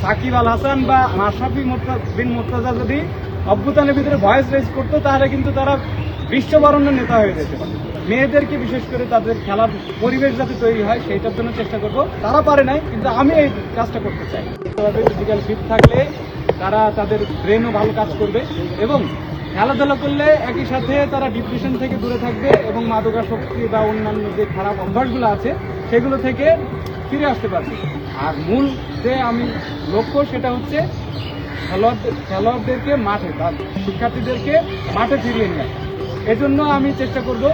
সাকিব আল হাসান বা মাশরাফি বিন মুর্তজা যদি অভ্যুত্থানের ভিতরে ভয়েস রেজ করতো তাহলে কিন্তু তারা বিশ্ববরণ্য নেতা হয়ে যেতে পারে। মেয়েদেরকে বিশেষ করে তাদের খেলার পরিবেশ যাতে তৈরি হয় সেইটার জন্য চেষ্টা করব। তারা পারে নাই, কিন্তু আমি এই কাজটা করতে চাই। ফিজিক্যাল ফিট থাকলে তারা তাদের ব্রেনও ভালো কাজ করবে এবং খেলাধুলা করলে একই সাথে তারা ডিপ্রেশন থেকে দূরে থাকবে এবং মাদকাসক্তি বা অন্যান্য যে খারাপ অভ্যাসগুলো আছে সেগুলো থেকে ফিরে আসতে পারবে। আর মূল যে আমি লক্ষ্য সেটা হচ্ছে খেলোয়াড়দেরকে মাঠে বা শিক্ষার্থীদেরকে মাঠে ফিরিয়ে নিয়ে আসা। এজন্য আমি চেষ্টা করব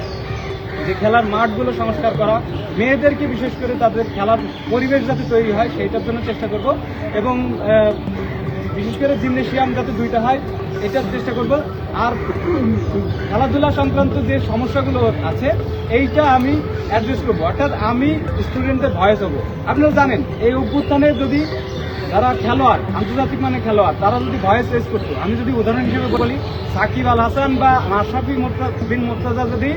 যে খেলার মাঠগুলো সংস্কার করা, মেয়েদেরকে বিশেষ করে তাদের খেলার পরিবেশ যাতে তৈরি হয় সেইটার জন্য চেষ্টা করব এবং বিশেষ করে জিমনেশিয়াম যাতে 2টা হয় এটার চেষ্টা করব। আর খেলাধুলা সংক্রান্ত যে সমস্যাগুলো আছে এইটা আমি অ্যাড্রেস করবো, অর্থাৎ আমি স্টুডেন্টদের ভয়েস হবো। আপনারা জানেন এই অভ্যুত্থানে যদি যারা খেলোয়াড়, আন্তর্জাতিক মানে খেলোয়াড়, তারা যদি ভয়েস রেজ করতো, আমি যদি উদাহরণ হিসেবে বলি সাকিব আল হাসান বা মাশরাফি বিন মুর্তজা যদি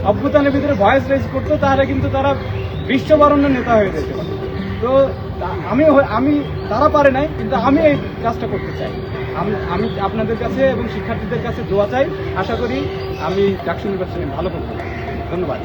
অভ্যুত্থানের ভিতরে ভয়েস রেজ করতো তাহলে কিন্তু তারা বিশ্ববরণ্য নেতা হয়ে যেতে পারে। তো আমি তারা পারে নাই, কিন্তু আমি এই কাজটা করতে চাই। আমি আপনাদের কাছে এবং শিক্ষার্থীদের কাছে দোয়া চাই। আশা করি আমি ডাকসু নির্বাচনে ভালো করতে পারি। ধন্যবাদ।